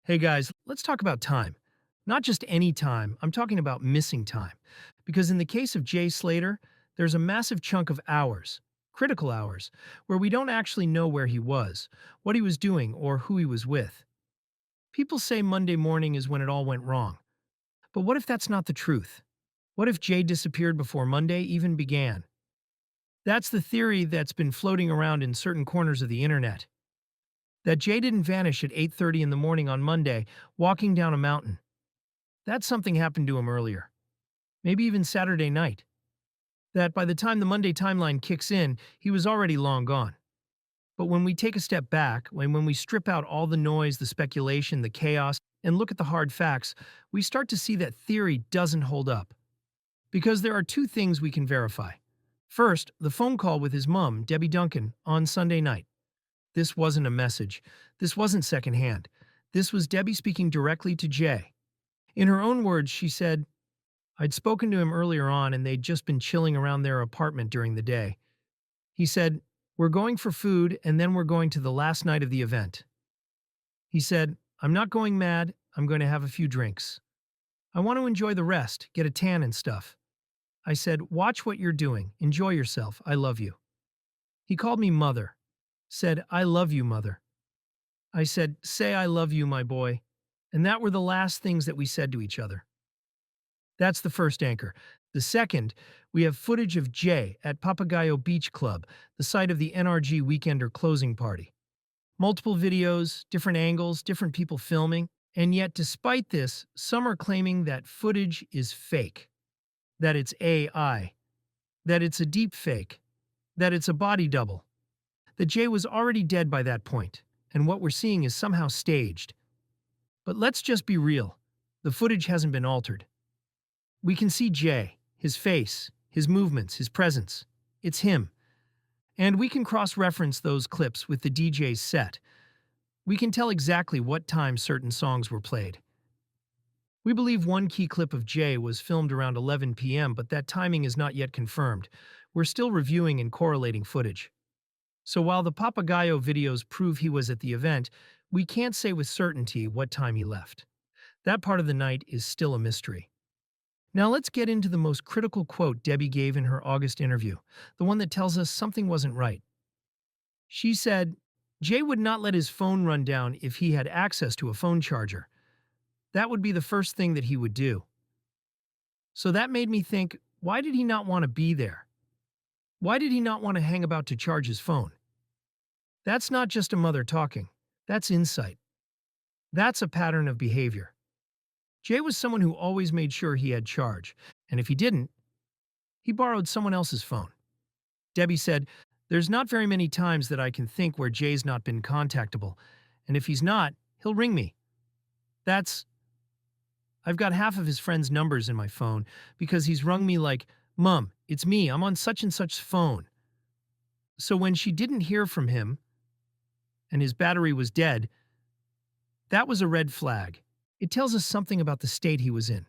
Hey guys, let's talk about time. Not just any time, I'm talking about missing time. Because in the case of Jay Slater, there's a massive chunk of hours, critical hours, where we don't actually know where he was, what he was doing, or who he was with. People say Monday morning is when it all went wrong. But what if that's not the truth? What if Jay disappeared before Monday even began? That's the theory that's been floating around in certain corners of the internet. That Jay didn't vanish at 8:30 in the morning on Monday, walking down a mountain. That something happened to him earlier, maybe even Saturday night. That by the time the Monday timeline kicks in, he was already long gone. But when we take a step back, when we strip out all the noise, the speculation, the chaos, and look at the hard facts, we start to see that theory doesn't hold up. Because there are two things we can verify. First, the phone call with his mom, Debbie Duncan, on Sunday night. This wasn't a message. This wasn't secondhand. This was Debbie speaking directly to Jay. In her own words, she said, I'd spoken to him earlier on and they'd just been chilling around their apartment during the day. He said, we're going for food and then we're going to the last night of the event. He said, I'm not going mad, I'm going to have a few drinks. I want to enjoy the rest, get a tan and stuff. I said, watch what you're doing, enjoy yourself, I love you. He called me mother, said, I love you, mother. I said, say I love you, my boy. And that were the last things that we said to each other. That's the first anchor. The second, we have footage of Jay at Papagayo Beach Club, the site of the NRG Weekender closing party. Multiple videos, different angles, different people filming, and yet despite this, some are claiming that footage is fake, that it's AI, that it's a deep fake, that it's a body double, that Jay was already dead by that point, and what we're seeing is somehow staged. But let's just be real. The footage hasn't been altered. We can see Jay, his face, his movements, his presence. It's him. And we can cross-reference those clips with the DJ's set. We can tell exactly what time certain songs were played. We believe one key clip of Jay was filmed around 11 p.m., but that timing is not yet confirmed. We're still reviewing and correlating footage. So while the Papagayo videos prove he was at the event, we can't say with certainty what time he left. That part of the night is still a mystery. Now let's get into the most critical quote Debbie gave in her August interview, the one that tells us something wasn't right. She said, Jay would not let his phone run down if he had access to a phone charger. That would be the first thing that he would do. So that made me think, why did he not want to be there? Why did he not want to hang about to charge his phone? That's not just a mother talking. That's insight. That's a pattern of behavior. Jay was someone who always made sure he had charge, and if he didn't, he borrowed someone else's phone. Debbie said, there's not very many times that I can think where Jay's not been contactable, and if he's not, he'll ring me. I've got half of his friends' numbers in my phone because he's rung me like, Mom, it's me, I'm on such and such phone. So when she didn't hear from him, and his battery was dead, that was a red flag. It tells us something about the state he was in.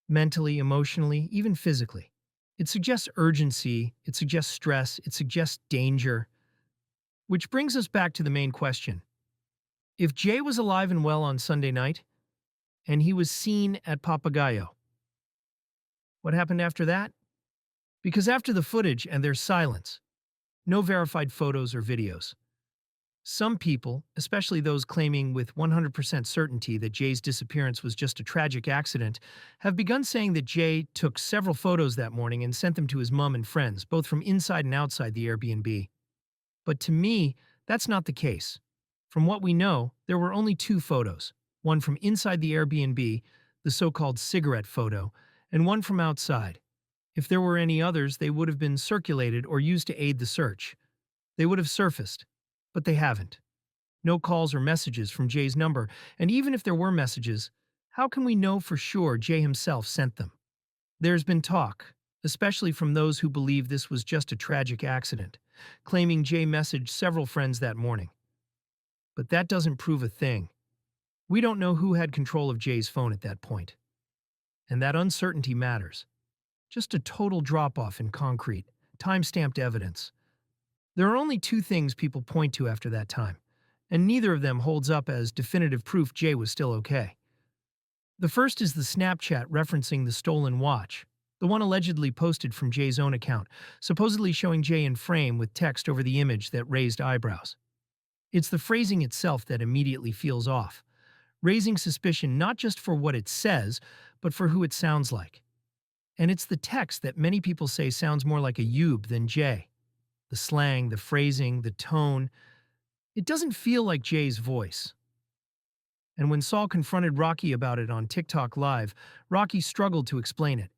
Mentally, emotionally, even physically. It suggests urgency, it suggests stress, it suggests danger. Which brings us back to the main question. If Jay was alive and well on Sunday night, and he was seen at Papagayo, what happened after that? Because after the footage and there's silence, no verified photos or videos. Some people, especially those claiming with 100% certainty that Jay's disappearance was just a tragic accident, have begun saying that Jay took several photos that morning and sent them to his mom and friends, both from inside and outside the Airbnb. But to me, that's not the case. From what we know, there were only two photos, one from inside the Airbnb, the so-called cigarette photo, and one from outside. If there were any others, they would have been circulated or used to aid the search. They would have surfaced. But they haven't. No calls or messages from Jay's number, and even if there were messages, how can we know for sure Jay himself sent them? There's been talk, especially from those who believe this was just a tragic accident, claiming Jay messaged several friends that morning. But that doesn't prove a thing. We don't know who had control of Jay's phone at that point. And that uncertainty matters. Just a total drop-off in concrete, time-stamped evidence. There are only two things people point to after that time, and neither of them holds up as definitive proof Jay was still okay. The first is the Snapchat referencing the stolen watch, the one allegedly posted from Jay's own account, supposedly showing Jay in frame with text over the image that raised eyebrows. It's the phrasing itself that immediately feels off, raising suspicion not just for what it says, but for who it sounds like. And it's the text that many people say sounds more like a Yub than Jay. The slang, the phrasing, the tone. It doesn't feel like Jay's voice. And when Saul confronted Rocky about it on TikTok Live, Rocky struggled to explain it.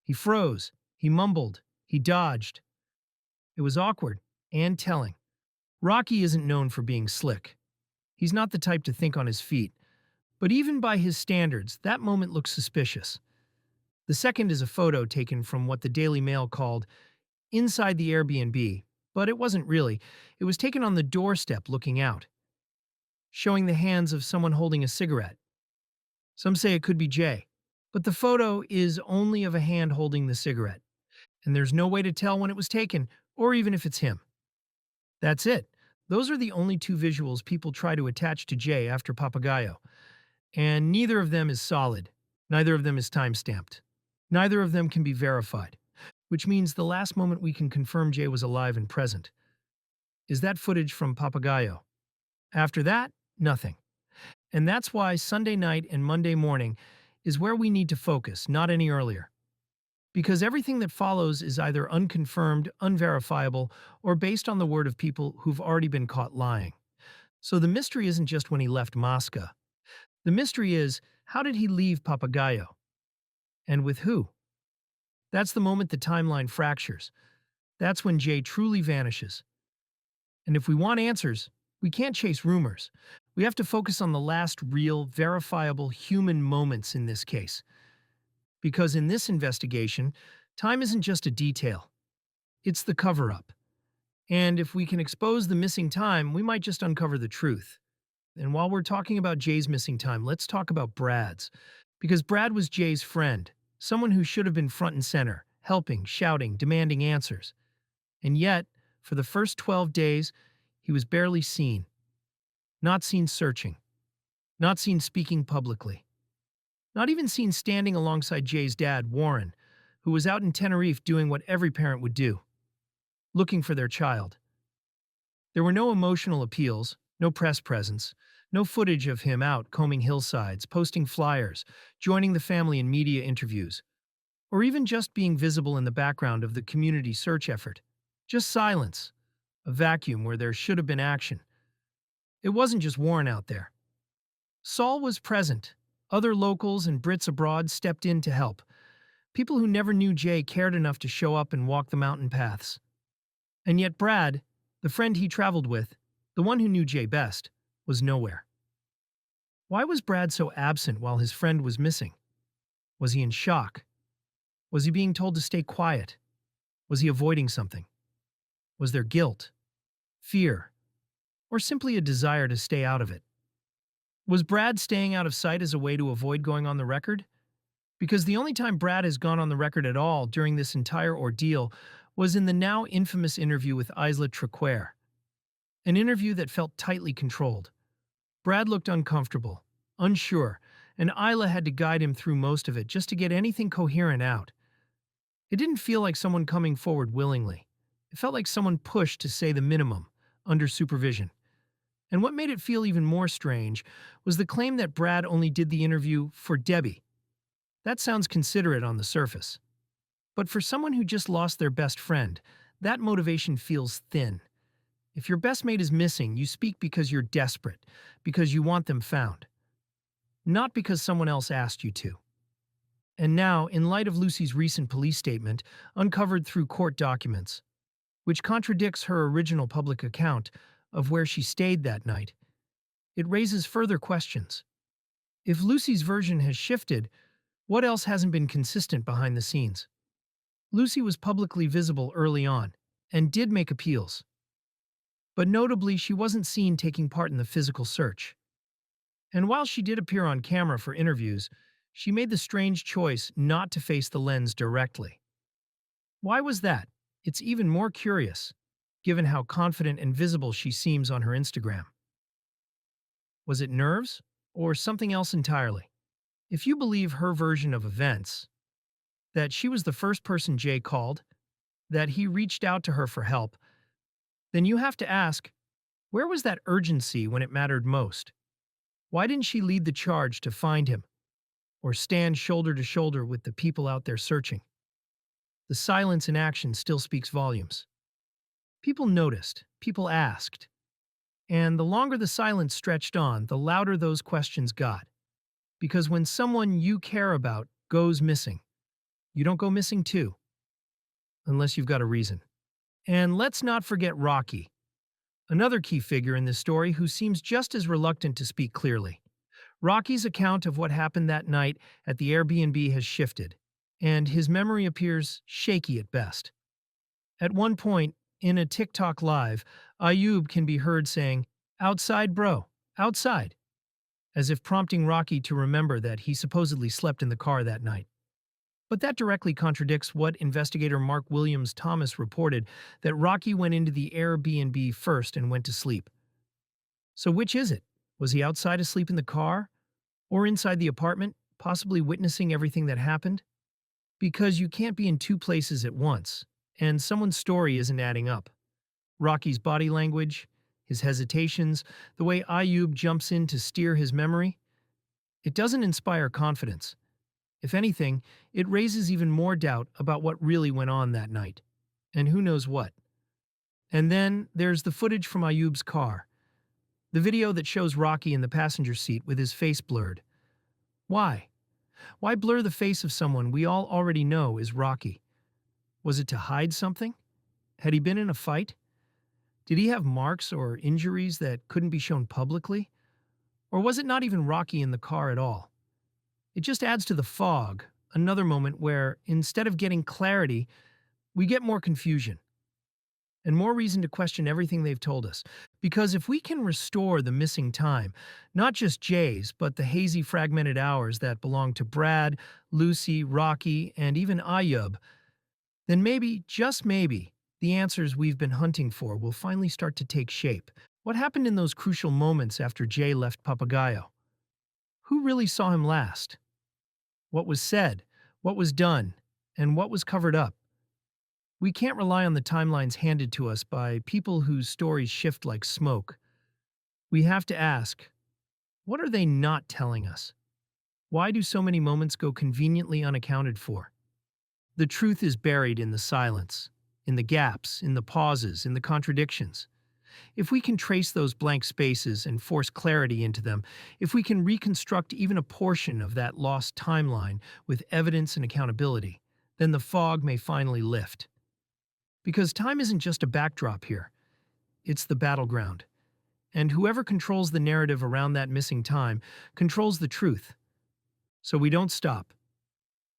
He froze, he mumbled, he dodged. It was awkward and telling. Rocky isn't known for being slick. He's not the type to think on his feet. But even by his standards, that moment looks suspicious. The second is a photo taken from what the Daily Mail called inside the Airbnb, but it wasn't really. It was taken on the doorstep looking out, showing the hands of someone holding a cigarette. Some say it could be Jay, but the photo is only of a hand holding the cigarette, and there's no way to tell when it was taken, or even if it's him. That's it. Those are the only two visuals people try to attach to Jay after Papagayo, and neither of them is solid. Neither of them is time-stamped. Neither of them can be verified, which means the last moment we can confirm Jay was alive and present is that footage from Papagayo. After that, nothing. And that's why Sunday night and Monday morning is where we need to focus, not any earlier. Because everything that follows is either unconfirmed, unverifiable, or based on the word of people who've already been caught lying. So the mystery isn't just when he left Masca. The mystery is, how did he leave Papagayo? And with who? That's the moment the timeline fractures. That's when Jay truly vanishes. And if we want answers, we can't chase rumors. We have to focus on the last real, verifiable human moments in this case. Because in this investigation, time isn't just a detail. It's the cover-up. And if we can expose the missing time, we might just uncover the truth. And while we're talking about Jay's missing time, let's talk about Brad's. Because Brad was Jay's friend, someone who should have been front and center, helping, shouting, demanding answers. And yet, for the first 12 days, he was barely seen. Not seen searching. Not seen speaking publicly. Not even seen standing alongside Jay's dad, Warren, who was out in Tenerife doing what every parent would do, looking for their child. There were no emotional appeals, no press presence, no footage of him out combing hillsides, posting flyers, joining the family in media interviews, or even just being visible in the background of the community search effort. Just silence, a vacuum where there should have been action. It wasn't just Warren out there. Saul was present. Other locals and Brits abroad stepped in to help. People who never knew Jay cared enough to show up and walk the mountain paths. And yet Brad, the friend he traveled with, the one who knew Jay best, was nowhere. Why was Brad so absent while his friend was missing? Was he in shock? Was he being told to stay quiet? Was he avoiding something? Was there guilt, fear, or simply a desire to stay out of it? Was Brad staying out of sight as a way to avoid going on the record? Because the only time Brad has gone on the record at all during this entire ordeal was in the now infamous interview with Isla Triquer. An interview that felt tightly controlled. Brad looked uncomfortable, unsure, and Isla had to guide him through most of it just to get anything coherent out. It didn't feel like someone coming forward willingly. It felt like someone pushed to say the minimum, under supervision. And what made it feel even more strange was the claim that Brad only did the interview for Debbie. That sounds considerate on the surface. But for someone who just lost their best friend, that motivation feels thin. If your best mate is missing, you speak because you're desperate, because you want them found. Not because someone else asked you to. And now, in light of Lucy's recent police statement, uncovered through court documents, which contradicts her original public account of where she stayed that night, it raises further questions. If Lucy's version has shifted, what else hasn't been consistent behind the scenes? Lucy was publicly visible early on, and did make appeals. But notably, she wasn't seen taking part in the physical search. And while she did appear on camera for interviews, she made the strange choice not to face the lens directly. Why was that? It's even more curious, given how confident and visible she seems on her Instagram. Was it nerves? Or something else entirely? If you believe her version of events, that she was the first person Jay called, that he reached out to her for help, then you have to ask, where was that urgency when it mattered most? Why didn't she lead the charge to find him, or stand shoulder to shoulder with the people out there searching? The silence in action still speaks volumes. People noticed, people asked, and the longer the silence stretched on, the louder those questions got. Because when someone you care about goes missing, you don't go missing too, unless you've got a reason. And let's not forget Rocky, another key figure in this story who seems just as reluctant to speak clearly. Rocky's account of what happened that night at the Airbnb has shifted, and his memory appears shaky at best. At one point, in a TikTok live, Ayub can be heard saying, "Outside, bro, outside," as if prompting Rocky to remember that he supposedly slept in the car that night. But that directly contradicts what investigator Mark Williams Thomas reported, that Rocky went into the Airbnb first and went to sleep. So which is it? Was he outside asleep in the car? Or inside the apartment, possibly witnessing everything that happened? Because you can't be in two places at once, and someone's story isn't adding up. Rocky's body language, his hesitations, the way Ayub jumps in to steer his memory, it doesn't inspire confidence. If anything, it raises even more doubt about what really went on that night. And who knows what. And then there's the footage from Ayub's car. The video that shows Rocky in the passenger seat with his face blurred. Why? Why blur the face of someone we all already know is Rocky? Was it to hide something? Had he been in a fight? Did he have marks or injuries that couldn't be shown publicly? Or was it not even Rocky in the car at all? It just adds to the fog, another moment where, instead of getting clarity, we get more confusion. And more reason to question everything they've told us. Because if we can restore the missing time, not just Jay's, but the hazy fragmented hours that belong to Brad, Lucy, Rocky, and even Ayub, then maybe, just maybe, the answers we've been hunting for will finally start to take shape. What happened in those crucial moments after Jay left Papagayo? Who really saw him last? What was said, what was done, and what was covered up? We can't rely on the timelines handed to us by people whose stories shift like smoke. We have to ask, what are they not telling us? Why do so many moments go conveniently unaccounted for? The truth is buried in the silence, in the gaps, in the pauses, in the contradictions. If we can trace those blank spaces and force clarity into them, if we can reconstruct even a portion of that lost timeline with evidence and accountability, then the fog may finally lift. Because time isn't just a backdrop here, it's the battleground. And whoever controls the narrative around that missing time controls the truth. So we don't stop.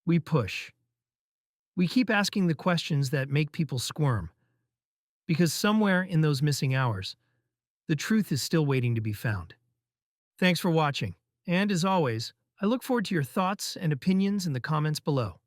We push. We keep asking the questions that make people squirm. Because somewhere in those missing hours, the truth is still waiting to be found. Thanks for watching, and as always, I look forward to your thoughts and opinions in the comments below.